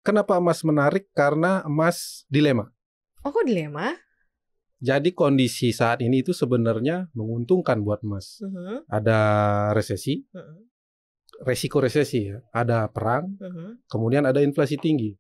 Kenapa emas menarik? Karena emas dilema. Oh, kok dilema? Jadi kondisi saat ini itu sebenarnya menguntungkan buat emas. Ada resesi, resiko resesi ya. Ada perang, kemudian ada inflasi tinggi.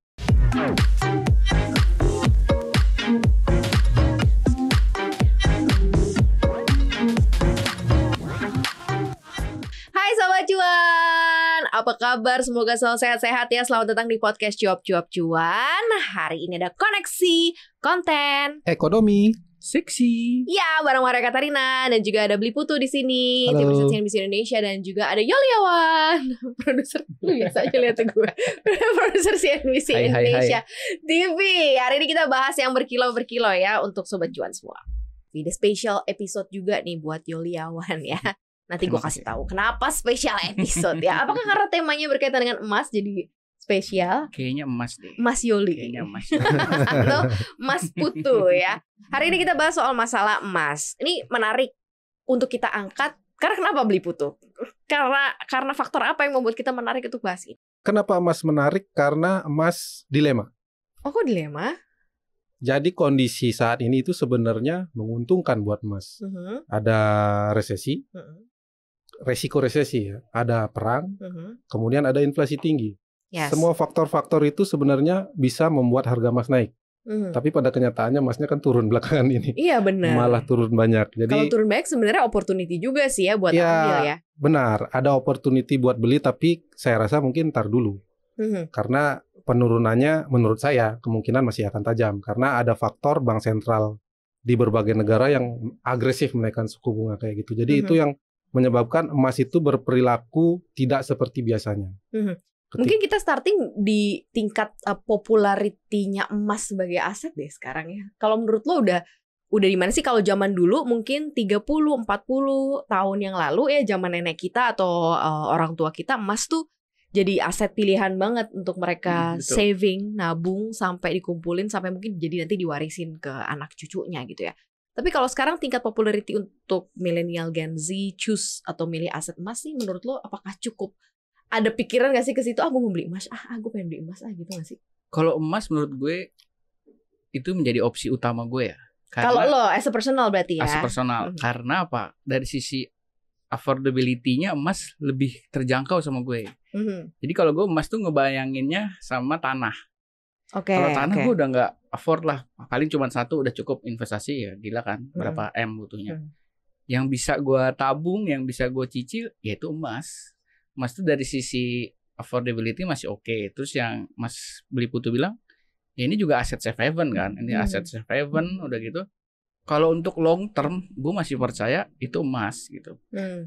Hai Sobat Cuan, apa kabar? Semoga selalu sehat-sehat ya. Selamat datang di podcast Cuap-Cuap Cuan. Hari ini ada koneksi, konten, Ekonomi, seksi. ya bareng Maria Katarina dan juga ada Beli Putu di sini, Halo. tim riset CNBC Indonesia, dan juga ada Yoliawan, produser. Lu biasa aja lihat gue, produser CNBC Hai. Indonesia TV. Hari ini kita bahas yang berkilo-berkilo ya untuk Sobat Cuan semua. Ini special episode juga nih buat Yoliawan ya. Nanti gue kasih tahu kenapa spesial episode ya. Apakah karena temanya berkaitan dengan emas jadi spesial? Kayaknya emas deh. Mas Yoli. Kayaknya emas. Atau Mas Putu ya. Hari ini kita bahas soal masalah emas. Ini menarik untuk kita angkat. Karena kenapa Beli Putu? Karena faktor apa yang membuat kita menarik untuk bahas ini? Kenapa emas menarik? Karena emas dilema. Oh, kok dilema? Jadi kondisi saat ini itu sebenarnya menguntungkan buat emas. Ada resesi, resiko resesi ya. Ada perang, kemudian ada inflasi tinggi. Yes. Semua faktor-faktor itu sebenarnya bisa membuat harga emas naik. Tapi pada kenyataannya emasnya kan turun belakangan ini. Iya benar. Malah turun banyak. Jadi kalau turun banyak sebenarnya opportunity juga sih ya buat ambil ya. Benar, ada opportunity buat beli, tapi saya rasa mungkin ntar dulu. Karena penurunannya menurut saya kemungkinan masih akan tajam. Karena ada faktor bank sentral di berbagai negara yang agresif menaikkan suku bunga kayak gitu. Jadi itu yang menyebabkan emas itu berperilaku tidak seperti biasanya. Mungkin kita starting di tingkat popularitinya emas sebagai aset deh sekarang ya. Kalau menurut lo udah di mana sih? Kalau zaman dulu mungkin 30, 40 tahun yang lalu ya, zaman nenek kita atau orang tua kita, emas tuh jadi aset pilihan banget untuk mereka Betul. saving, nabung sampai dikumpulin sampai mungkin jadi nanti diwarisin ke anak cucunya gitu ya. Tapi kalau sekarang tingkat popularity untuk milenial Gen Z choose atau milih aset emas sih, menurut lo apakah cukup? Ada pikiran gak sih ke situ? Aku mau beli emas, gue pengen beli emas gitu gak sih? Kalau emas menurut gue itu menjadi opsi utama gue ya. Kalau lo as a personal berarti ya. As personal. Karena apa? Dari sisi affordability-nya emas lebih terjangkau sama gue. Jadi kalau gue emas tuh ngebayanginnya sama tanah. Oke. Kalau tanah gue udah nggak afford lah. Paling cuma satu udah cukup investasi ya. Gila kan? Berapa M butuhnya. Yang bisa gue tabung, yang bisa gue cicil, yaitu emas. Emas tuh dari sisi affordability masih oke. Terus yang Mas Beli Putu bilang, ya ini juga aset safe haven kan. Ini aset safe haven udah gitu. Kalau untuk long term, gue masih percaya itu emas gitu.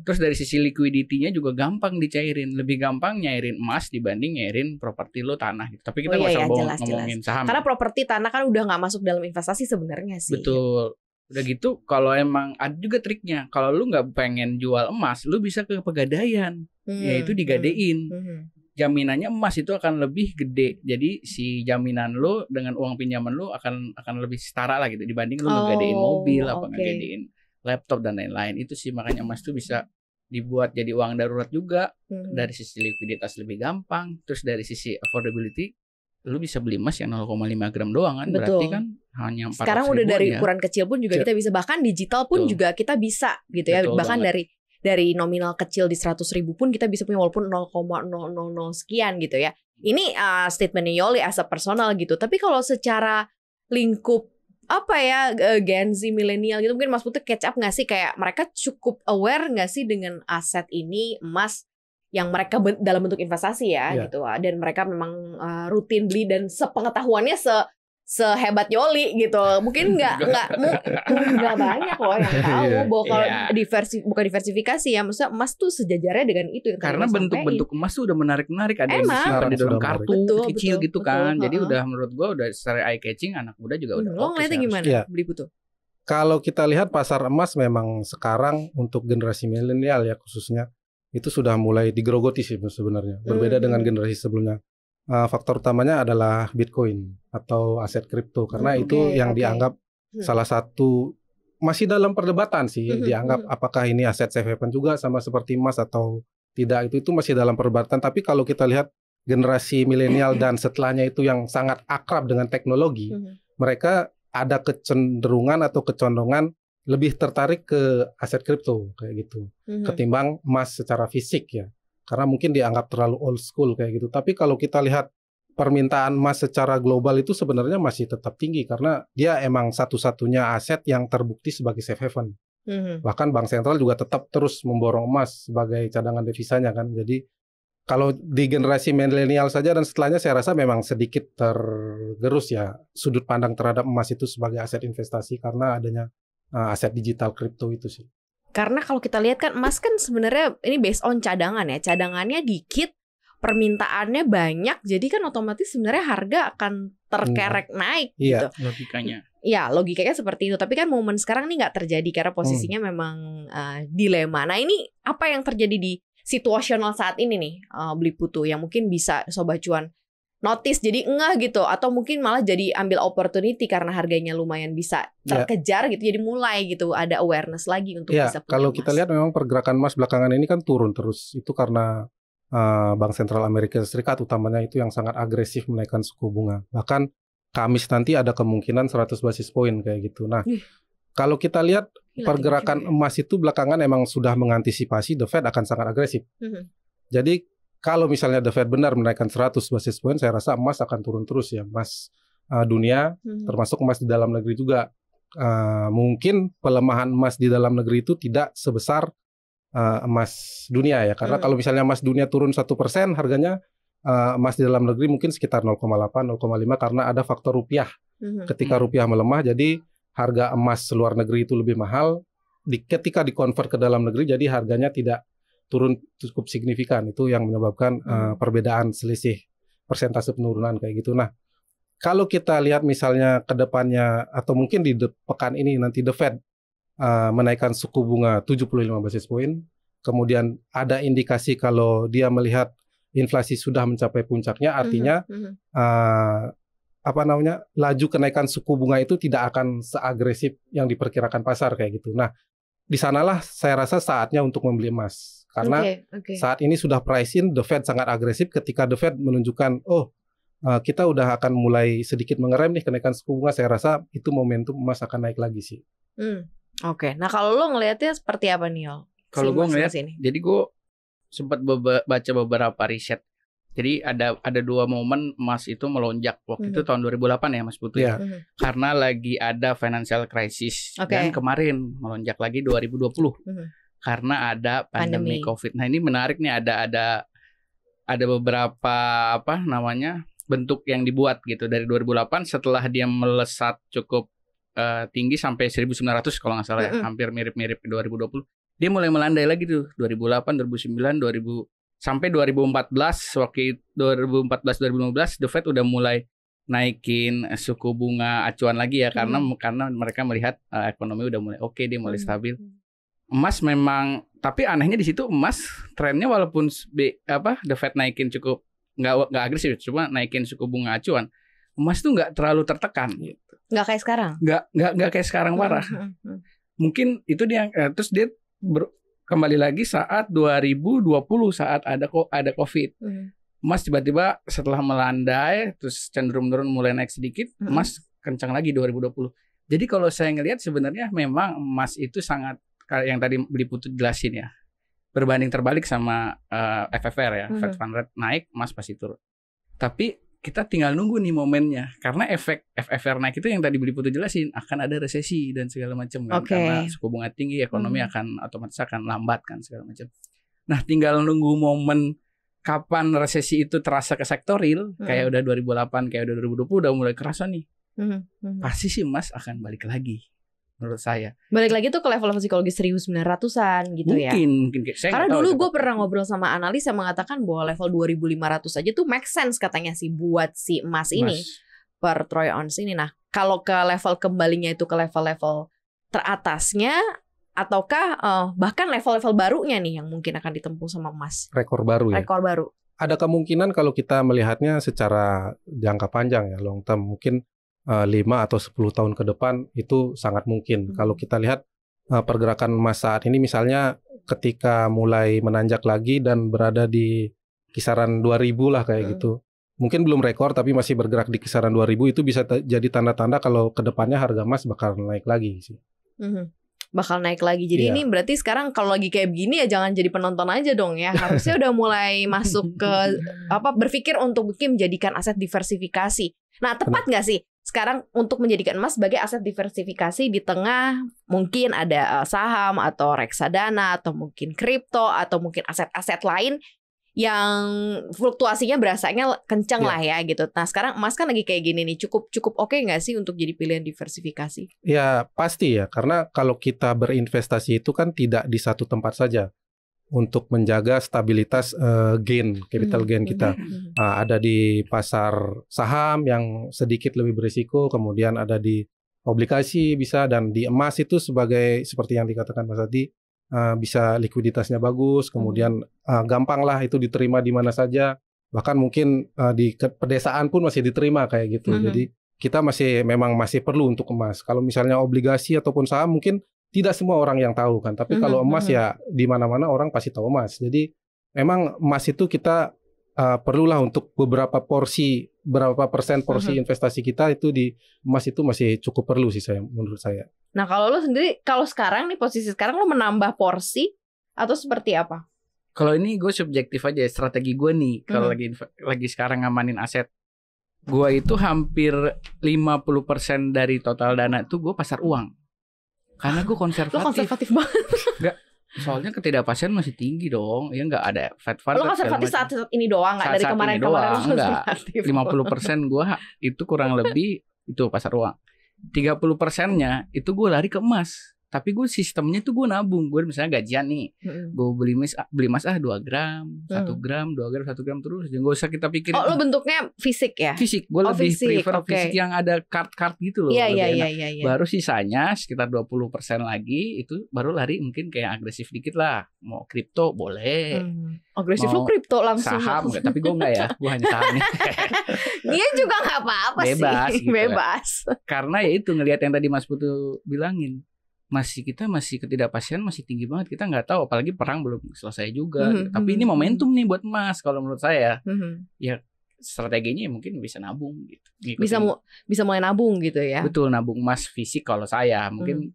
Terus dari sisi liquidity-nya juga gampang dicairin. Lebih gampang nyairin emas dibanding nyairin properti lo tanah gitu. Tapi kita nggak usah ngomongin saham. Karena properti tanah kan udah nggak masuk dalam investasi sebenarnya sih. Betul. Udah gitu, kalau emang ada juga triknya. Kalau lu nggak pengen jual emas, lu bisa ke pegadaian. Yaitu digadein. Jaminannya emas itu akan lebih gede. Jadi si jaminan lu dengan uang pinjaman lu akan lebih setara lah gitu dibanding lu ngegadein mobil apa ngegadein laptop dan lain-lain. Itu sih makanya emas tuh bisa dibuat jadi uang darurat juga. Dari sisi likuiditas lebih gampang, terus dari sisi affordability lu bisa beli emas yang 0,5 gram doang kan. Betul. Berarti kan hanya 400 sekarang udah dari ya. ukuran kecil pun juga kita bisa, bahkan digital pun juga kita bisa gitu ya. Betul bahkan banget. dari nominal kecil di 100.000 pun kita bisa punya walaupun 0,000 sekian gitu ya. Ini statementnya Yoli as a personal gitu. Tapi kalau secara lingkup apa ya, Gen Z milenial gitu, mungkin Mas Putu catch up nggak sih, kayak mereka cukup aware nggak sih dengan aset ini, emas yang mereka dalam bentuk investasi ya gitu, dan mereka memang rutin beli dan sepengetahuannya sehebat Yoli gitu. Mungkin nggak banyak loh yang tahu bahwa kalau bukan diversifikasi ya, maksudnya emas tuh sejajarnya dengan itu. Karena bentuk-bentuk emas tuh udah menarik-menarik, ada yang disimpan di dalam kartu kecil gitu kan. Jadi udah menurut gua udah secara eye catching, anak muda juga udah lo ngeliatnya gimana? Beli Putu? Kalau kita lihat pasar emas memang sekarang untuk generasi milenial ya khususnya, itu sudah mulai digerogoti sih sebenarnya. Berbeda dengan generasi sebelumnya. Faktor utamanya adalah Bitcoin atau aset kripto, karena itu yang dianggap salah satu, masih dalam perdebatan sih, dianggap apakah ini aset safe haven juga sama seperti emas atau tidak, itu masih dalam perdebatan. Tapi kalau kita lihat generasi milenial dan setelahnya itu yang sangat akrab dengan teknologi, mereka ada kecenderungan atau kecondongan lebih tertarik ke aset kripto kayak gitu, ketimbang emas secara fisik ya. Karena mungkin dianggap terlalu old school kayak gitu. Tapi kalau kita lihat permintaan emas secara global itu sebenarnya masih tetap tinggi karena dia emang satu-satunya aset yang terbukti sebagai safe haven. Bahkan bank sentral juga tetap terus memborong emas sebagai cadangan devisanya kan. Jadi kalau di generasi milenial saja dan setelahnya saya rasa memang sedikit tergerus ya sudut pandang terhadap emas itu sebagai aset investasi karena adanya aset digital kripto itu sih. Karena kalau kita lihat kan emas kan sebenarnya ini based on cadangan ya. Cadangannya dikit, permintaannya banyak, jadi kan otomatis sebenarnya harga akan terkerek naik gitu. Logikanya. Ya, logikanya seperti itu. Tapi kan momen sekarang ini nggak terjadi karena posisinya memang dilema. Nah, ini apa yang terjadi di situasional saat ini nih, Beli Putu, yang mungkin bisa Sobat Cuan notice jadi engah gitu, atau mungkin malah jadi ambil opportunity karena harganya lumayan bisa terkejar gitu, jadi mulai gitu ada awareness lagi untuk bisa punya kalau emas. kita lihat memang pergerakan emas belakangan ini kan turun terus. Itu karena Bank Sentral Amerika Serikat utamanya itu yang sangat agresif menaikkan suku bunga. Bahkan Kamis nanti ada kemungkinan 100 basis point kayak gitu. Nah, kalau kita lihat pergerakan emas itu belakangan emang sudah mengantisipasi The Fed akan sangat agresif. Jadi kalau misalnya The Fed benar menaikkan 100 basis point, saya rasa emas akan turun terus ya. Emas dunia, termasuk emas di dalam negeri juga. Mungkin pelemahan emas di dalam negeri itu tidak sebesar emas dunia ya. Karena kalau misalnya emas dunia turun 1%, harganya emas di dalam negeri mungkin sekitar 0,8, 0,5 karena ada faktor rupiah. Ketika rupiah melemah, jadi harga emas luar negeri itu lebih mahal. Ketika dikonvert ke dalam negeri, jadi harganya tidak turun cukup signifikan. Itu yang menyebabkan perbedaan selisih persentase penurunan kayak gitu. Nah, kalau kita lihat misalnya ke depannya atau mungkin di pekan ini nanti The Fed menaikkan suku bunga 75 basis point, kemudian ada indikasi kalau dia melihat inflasi sudah mencapai puncaknya, artinya laju kenaikan suku bunga itu tidak akan seagresif yang diperkirakan pasar kayak gitu. Nah, di sanalah saya rasa saatnya untuk membeli emas. Karena saat ini sudah price in, The Fed sangat agresif. Ketika The Fed menunjukkan, kita udah akan mulai sedikit mengerem nih kenaikan suku bunga, saya rasa itu momentum emas akan naik lagi sih. Nah kalau lo ngelihatnya seperti apa nih, Yol? Kalau gue ngelihat, jadi gue sempat baca beberapa riset. Jadi ada dua momen emas itu melonjak. Waktu itu tahun 2008 ya Mas Putu ya. Karena lagi ada financial crisis. Dan kemarin melonjak lagi 2020. Karena ada pandemi COVID. Nah, ini menarik nih, ada beberapa bentuk yang dibuat gitu dari 2008 setelah dia melesat cukup tinggi sampai 1900 kalau nggak salah ya, hampir mirip-mirip 2020. Dia mulai melandai lagi tuh 2008, 2009, 2000 sampai 2014. Waktu 2014-2015 The Fed udah mulai naikin suku bunga acuan lagi ya karena mereka melihat ekonomi udah mulai oke, dia mulai stabil. Emas memang, tapi anehnya di situ emas trennya walaupun The Fed naikin cukup nggak agresif, cuma naikin suku bunga acuan, emas tuh nggak terlalu tertekan gitu. Nggak kayak sekarang. Nggak kayak sekarang parah. Mungkin itu dia. Terus dia kembali lagi saat 2020 saat ada COVID. Emas tiba-tiba setelah melandai terus cenderung menurun mulai naik sedikit, emas kencang lagi 2020. Jadi kalau saya ngelihat sebenarnya memang emas itu sangat, yang tadi Beli Putu jelasin ya, berbanding terbalik sama FFR ya. Fed Fund Rate naik, emas pasti turun. Tapi kita tinggal nunggu nih momennya, karena efek FFR naik itu yang tadi Beli Putu jelasin, akan ada resesi dan segala macam kan, karena suku bunga tinggi, ekonomi akan otomatis akan lambat kan segala macam. Nah, tinggal nunggu momen kapan resesi itu terasa ke sektor real, kayak udah 2008, kayak udah 2020 udah mulai kerasa nih. Pasti sih emas akan balik lagi. Menurut saya balik lagi tuh ke level psikologi 1900-an gitu ya. Mungkin karena dulu gue pernah ngobrol sama analis yang mengatakan bahwa level 2500 aja tuh make sense katanya sih buat si emas ini per troy ounce ini. Nah, kalau ke level kembalinya itu ke level-level teratasnya ataukah bahkan level-level barunya nih yang mungkin akan ditempuh sama emas? Rekor baru ya. Rekor baru. Ada kemungkinan kalau kita melihatnya secara jangka panjang ya, long term, mungkin 5 atau 10 tahun ke depan itu sangat mungkin. Kalau kita lihat pergerakan emas saat ini misalnya ketika mulai menanjak lagi dan berada di kisaran 2000 lah kayak gitu. Mungkin belum rekor tapi masih bergerak di kisaran 2000, itu bisa jadi tanda-tanda kalau kedepannya harga emas bakal naik lagi sih. Bakal naik lagi. Jadi ini berarti sekarang kalau lagi kayak begini ya jangan jadi penonton aja dong ya. Harusnya udah mulai masuk ke berpikir untuk mungkin menjadikan aset diversifikasi. Nah, tepat nggak sih sekarang untuk menjadikan emas sebagai aset diversifikasi di tengah mungkin ada saham atau reksadana atau mungkin kripto atau mungkin aset-aset lain yang fluktuasinya berasanya kencang lah ya gitu. Nah sekarang emas kan lagi kayak gini nih, cukup oke nggak sih untuk jadi pilihan diversifikasi? Ya pasti ya, karena kalau kita berinvestasi itu kan tidak di satu tempat saja untuk menjaga stabilitas capital gain kita. Ada di pasar saham yang sedikit lebih berisiko, kemudian ada di obligasi bisa, dan di emas itu sebagai seperti yang dikatakan Mas Adi, bisa likuiditasnya bagus, kemudian gampang lah itu diterima di mana saja, bahkan mungkin di pedesaan pun masih diterima kayak gitu. Jadi kita memang masih perlu untuk emas. Kalau misalnya obligasi ataupun saham mungkin tidak semua orang yang tahu kan, tapi kalau emas ya di mana-mana orang pasti tahu emas. Jadi memang emas itu kita perlulah untuk beberapa persen porsi investasi kita itu di emas itu masih cukup perlu sih menurut saya. Nah kalau lo sendiri, kalau sekarang nih posisi sekarang lo menambah porsi atau seperti apa? Kalau ini gue subjektif aja, strategi gue nih kalau lagi sekarang ngamanin aset, gue itu hampir 50% dari total dana tuh gue pasar uang. Karena gue konservatif. Lo konservatif banget. Enggak, soalnya ketidakpastian masih tinggi dong. Ya nggak ada Fed Fund. Lo konservatif saat ini doang, nggak dari kemarin-kemarin lo konservatif. 50% gue itu kurang lebih itu pasar uang. 30%-nya itu gue lari ke emas. Tapi gue sistemnya tuh gue nabung. Gue misalnya gajian nih, gue beli emas 2 gram, 1 gram, 2 gram, 1 gram terus. Jangan gak usah kita pikirin. Oh, lo bentuknya fisik ya? Fisik. Gue lebih prefer fisik yang ada card gitu loh. Iya. Baru sisanya sekitar 20% lagi itu baru lari mungkin kayak agresif dikit lah. Mau kripto boleh. Agresif lo kripto langsung. Saham enggak, tapi gue enggak ya. Gue hanya sahamnya. Dia juga gak apa-apa sih. Gitu Bebas. Karena ya itu ngelihat yang tadi Mas Putu bilangin. Kita masih ketidakpastian masih tinggi banget, kita nggak tahu, apalagi perang belum selesai juga. Tapi ini momentum nih buat emas kalau menurut saya. Ya strateginya mungkin bisa nabung gitu. Bisa mulai nabung gitu ya. Betul, nabung emas fisik kalau saya. Mungkin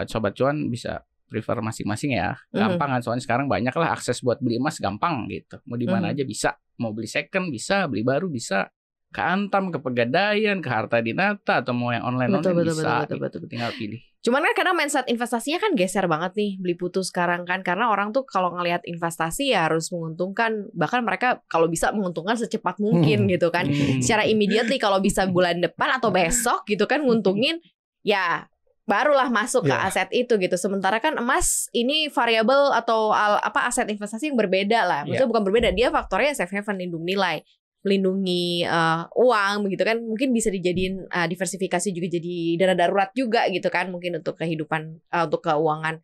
sobat cuan bisa prefer masing-masing ya. Gampang kan, soalnya sekarang banyak lah akses buat beli emas, gampang gitu. Mau di mana aja bisa. Mau beli second bisa, beli baru bisa. Ke Antam, ke Pegadaian, ke Harta Dinata, atau mau yang online bisa. Betul. Tinggal pilih. Cuman kan kadang mindset investasinya kan geser banget nih beli putu sekarang kan, karena orang tuh kalau ngelihat investasi ya harus menguntungkan, bahkan mereka kalau bisa menguntungkan secepat mungkin gitu kan. Secara immediately kalau bisa bulan depan atau besok gitu kan nguntungin, ya barulah masuk ke aset itu gitu. Sementara kan emas ini variabel atau aset investasi yang berbeda lah. Maksudnya bukan berbeda, dia faktornya safe haven, lindung nilai, melindungi uang begitu kan, mungkin bisa dijadiin diversifikasi juga jadi dana darurat juga gitu kan, mungkin untuk kehidupan untuk keuangan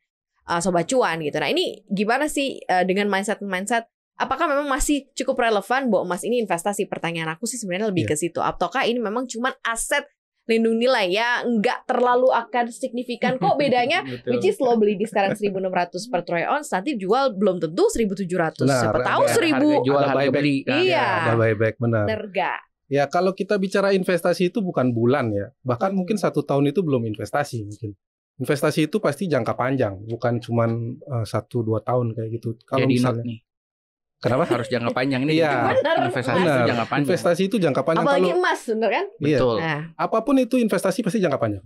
sobat cuan gitu. Nah ini gimana sih dengan mindset apakah memang masih cukup relevan bahwa emas ini investasi? Pertanyaan aku sih sebenarnya lebih ke situ, ataukah ini memang cuma aset lindung nilai ya, nggak terlalu akan signifikan kok bedanya. Which is lo beli di sekarang 1.600 per troy ounce, nanti jual belum tentu 1.700. Siapa tahu 1.000 jual harga beli. Iya. Ada buyback, benar. Ya kalau kita bicara investasi itu bukan bulan ya, bahkan mungkin 1 tahun itu belum investasi mungkin. Investasi itu pasti jangka panjang, bukan cuma 1-2 tahun kayak gitu. Kalau misalnya nih. Kenapa? Harus jangka panjang ini. Iya. Investasi itu jangka panjang. Investasi itu jangka panjang. Apalagi emas, bener kan? Betul. Nah. Apapun itu investasi pasti jangka panjang.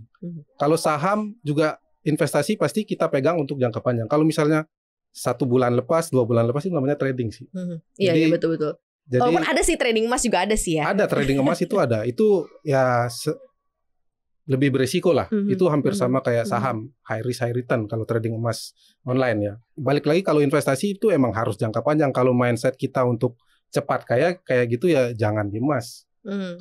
Kalau saham juga investasi pasti kita pegang untuk jangka panjang. Kalau misalnya 1 bulan lepas, 2 bulan lepas itu namanya trading sih. Iya betul. Jadi, walaupun ada sih trading emas juga ada sih ya. Ada trading emas itu ada. Itu ya lebih beresiko lah. Itu hampir sama kayak saham, high risk high return kalau trading emas online ya. Balik lagi kalau investasi itu emang harus jangka panjang. Kalau mindset kita untuk cepat kayak gitu ya jangan di emas.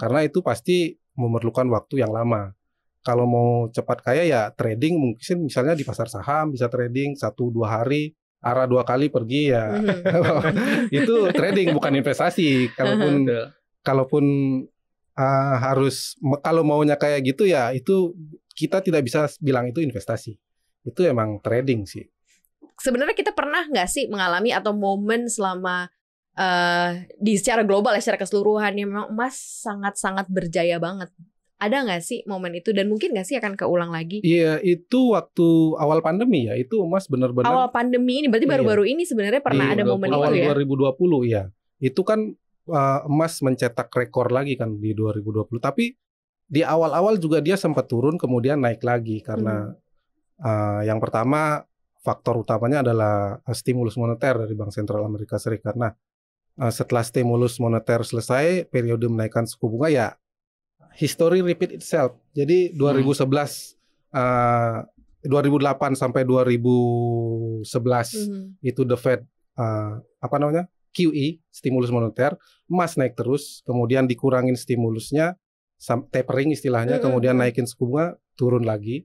Karena itu pasti memerlukan waktu yang lama. Kalau mau cepat kaya ya trading, mungkin misalnya di pasar saham bisa trading 1-2 hari, arah 2 kali pergi ya. Itu trading bukan investasi. Kalaupun harus, kalau maunya kayak gitu ya itu kita tidak bisa bilang itu investasi, itu emang trading sih. Sebenarnya kita pernah nggak sih mengalami atau momen selama di secara global ya, secara keseluruhan ya memang emas sangat-sangat berjaya banget. Ada nggak sih momen itu dan mungkin nggak sih akan keulang lagi? Iya, itu waktu awal pandemi ya, itu emas benar-benar Awal pandemi ini berarti baru-baru ini sebenarnya pernah ada momen awal itu ya. 2020 ya. Itu kan emas mencetak rekor lagi kan di 2020. Tapi di awal-awal juga dia sempat turun kemudian naik lagi karena yang pertama faktor utamanya adalah stimulus moneter dari Bank Sentral Amerika Serikat. Nah, setelah stimulus moneter selesai, periode menaikkan suku bunga ya history repeat itself. Jadi 2011 2008 sampai 2011 itu the Fed QE, stimulus moneter, emas naik terus, kemudian dikurangin stimulusnya, tapering istilahnya, kemudian naikin suku bunga, turun lagi.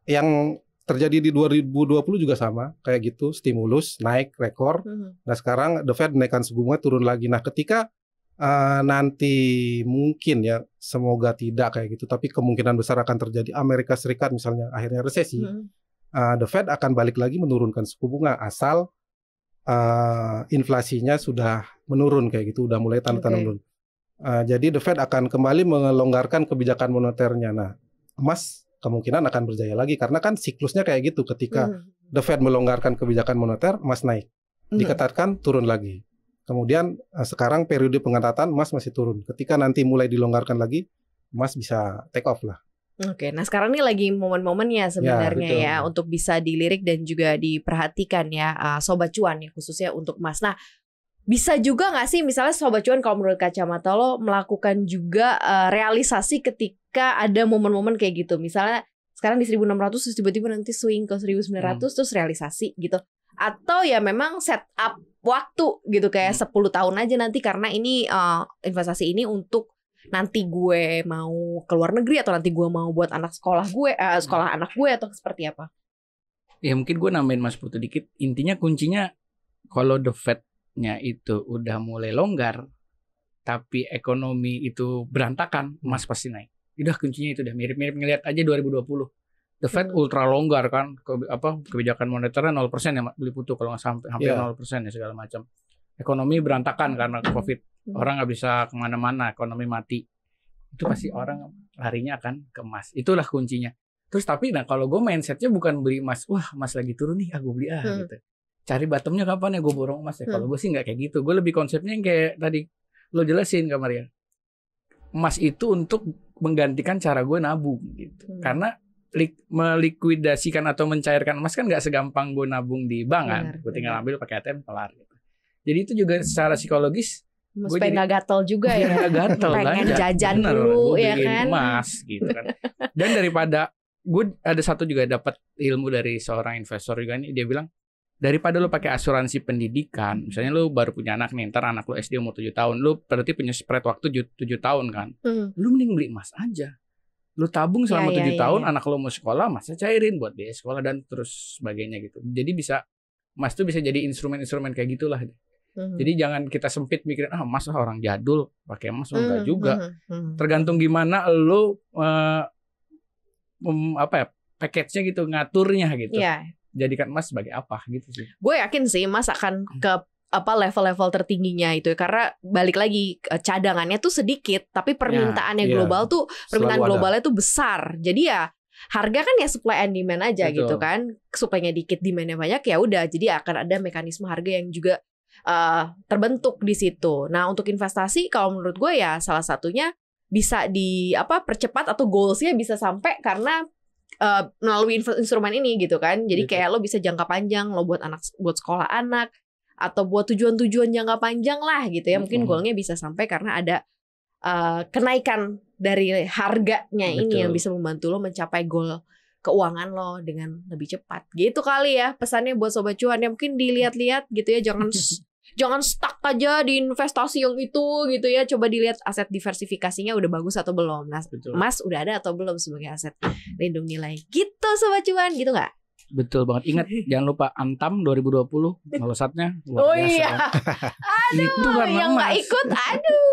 Yang terjadi di 2020 juga sama, kayak gitu, stimulus naik rekor. Nah sekarang the Fed naikkan suku bunga, turun lagi. Nah ketika nanti mungkin ya, semoga tidak kayak gitu, tapi kemungkinan besar akan terjadi Amerika Serikat misalnya akhirnya resesi, the Fed akan balik lagi menurunkan suku bunga asal inflasinya sudah menurun kayak gitu, udah mulai tanda-tanda menurun. Jadi the Fed akan kembali melonggarkan kebijakan moneternya. Nah, emas kemungkinan akan berjaya lagi karena kan siklusnya kayak gitu, ketika the Fed melonggarkan kebijakan moneter, emas naik, diketatkan turun lagi. Kemudian sekarang periode pengetatan emas masih turun. Ketika nanti mulai dilonggarkan lagi, emas bisa take off lah. Oke, nah sekarang ini lagi momen-momennya sebenarnya ya untuk bisa dilirik dan juga diperhatikan ya Sobat Cuan ya, khususnya untuk emas. Nah, bisa juga nggak sih misalnya Sobat Cuan kalau menurut kacamata lo melakukan juga realisasi ketika ada momen-momen kayak gitu. Misalnya sekarang di 1.600 terus tiba-tiba nanti swing ke 1.900 terus realisasi gitu. Atau ya memang setup waktu gitu kayak 10 tahun aja nanti karena ini investasi ini untuk nanti gue mau ke luar negeri atau nanti gue mau buat anak sekolah gue, sekolah anak gue atau seperti apa? Ya mungkin gue nambahin Mas Putu dikit. Intinya kuncinya kalau the Fed-nya itu udah mulai longgar, tapi ekonomi itu berantakan, emas pasti naik. Udah kuncinya itu udah mirip-mirip ngelihat aja 2020. The Fed ultra longgar kan, kebijakan moneternya 0% ya beli Putu kalau nggak sampai hampir 0% ya segala macam. Ekonomi berantakan karena COVID. Orang nggak bisa kemana-mana, ekonomi mati. Itu pasti orang larinya akan ke emas. Itulah kuncinya. Terus tapi nah kalau gue mindsetnya bukan beli emas, wah emas lagi turun nih, gue beli gitu. Cari bottomnya kapan ya gue borong emas ya. Kalau gue sih nggak kayak gitu. Gue lebih konsepnya yang kayak tadi lo jelasin Kak Maria. Emas itu untuk menggantikan cara gue nabung gitu. Karena melikuidasikan atau mencairkan emas kan nggak segampang gue nabung di bank kan. Gue tinggal ambil pakai ATM kelar gitu. Jadi itu juga secara psikologis gue pengen gak gatel juga ya. Pengen jajan dulu ya kan. Emas gitu kan. Dan daripada gue ada satu juga dapat ilmu dari seorang investor juga nih, dia bilang daripada lo pakai asuransi pendidikan, misalnya lo baru punya anak nih, ntar anak lo SD umur 7 tahun, lo berarti punya spread waktu 7 tahun kan. Lo mending beli emas aja. Lu tabung selama 7 tahun, anak lo mau sekolah, emasnya cairin buat biaya sekolah dan terus sebagainya gitu. Jadi bisa emas tuh bisa jadi instrumen-instrumen kayak gitulah. Jadi jangan kita sempit mikirin emas orang jadul pakai emas enggak juga. Tergantung gimana lo package-nya gitu, ngaturnya gitu. Jadikan emas sebagai apa gitu sih. Gue yakin sih emas akan ke level-level tertingginya itu karena balik lagi cadangannya tuh sedikit tapi permintaannya global tuh permintaan globalnya tuh besar. Jadi ya harga kan ya supply and demand aja gitu kan. Supply-nya dikit, demand-nya banyak ya udah. Jadi akan ada mekanisme harga yang juga terbentuk di situ. Nah, untuk investasi kalau menurut gue ya salah satunya bisa percepat atau goals-nya bisa sampai karena melalui instrumen ini gitu kan. Jadi kayak lo bisa jangka panjang, lo buat sekolah anak atau buat tujuan-tujuan jangka panjang lah gitu ya. Mungkin goalnya bisa sampai karena ada kenaikan dari harganya ini yang bisa membantu lo mencapai goal keuangan lo dengan lebih cepat. Gitu kali ya pesannya buat Sobat Cuan ya. Mungkin dilihat-lihat gitu ya, jangan stuck aja di investasi yang itu gitu ya. Coba dilihat aset diversifikasinya udah bagus atau belum. Nah, emas udah ada atau belum sebagai aset lindung nilai. Gitu Sobat Cuan, gitu nggak? Betul banget. Ingat jangan lupa Antam 2020 melesatnya luar biasa. Iya. Aduh, yang nggak ikut, aduh.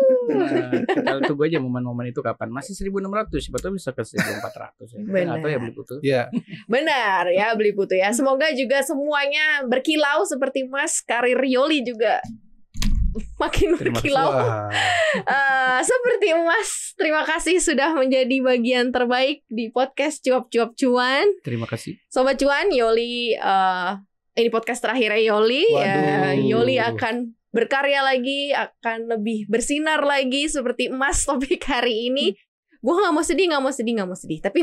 Kita tunggu aja momen-momen itu kapan. Masih 1.600, sebetulnya bisa ke 1.400 ya. Benar. Atau ya beli Putu. Benar ya, beli Putu ya. Semoga juga semuanya berkilau seperti Mas, karir Yoli juga makin Terima kasih. berkilau. Wah. Seperti emas, terima kasih sudah menjadi bagian terbaik di podcast Cuap-Cuap Cuan. Terima kasih. Sobat Cuan, Yoli, ini podcast terakhirnya Yoli. Waduh. Yoli akan berkarya lagi, akan lebih bersinar lagi seperti emas topik hari ini. Gue gak mau sedih. Tapi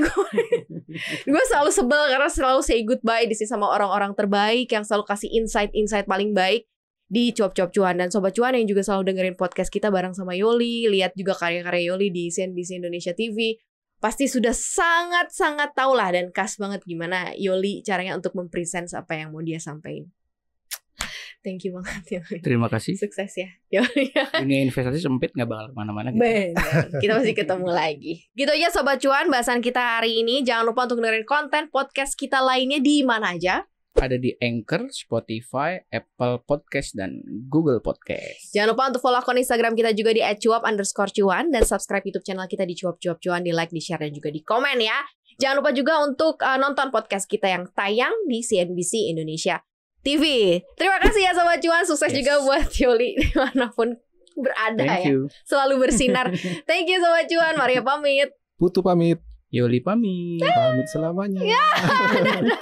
gue selalu sebel karena selalu say goodbye di sini sama orang-orang terbaik yang selalu kasih insight paling baik di Cuap-Cuap Cuan. Dan Sobat Cuan yang juga selalu dengerin podcast kita bareng sama Yoli, lihat juga karya-karya Yoli di CNBC Indonesia TV, pasti sudah sangat-sangat tahu lah dan khas banget gimana Yoli caranya untuk mempresent apa yang mau dia sampaikan. Thank you banget Yoli. Terima kasih. Sukses ya Yoli. Dunia investasi sempit nggak bakal kemana-mana gitu. Benar. Kita masih ketemu lagi. Gitu aja Sobat Cuan bahasan kita hari ini. Jangan lupa untuk dengerin konten podcast kita lainnya di mana aja. Ada di Anchor, Spotify, Apple Podcast, dan Google Podcast. Jangan lupa untuk follow akun Instagram kita juga di @cuap_cuan dan subscribe YouTube channel kita di Cuap-Cuap Cuan, di like, di share, dan juga di komen ya. Jangan lupa juga untuk nonton podcast kita yang tayang di CNBC Indonesia TV. Terima kasih ya Sobat Cuan. Sukses juga buat Yoli dimanapun berada. Thank you. Selalu bersinar. Thank you Sobat Cuan. Maria pamit. Putu pamit. Yoli pamit. Pamit selamanya. Dadah.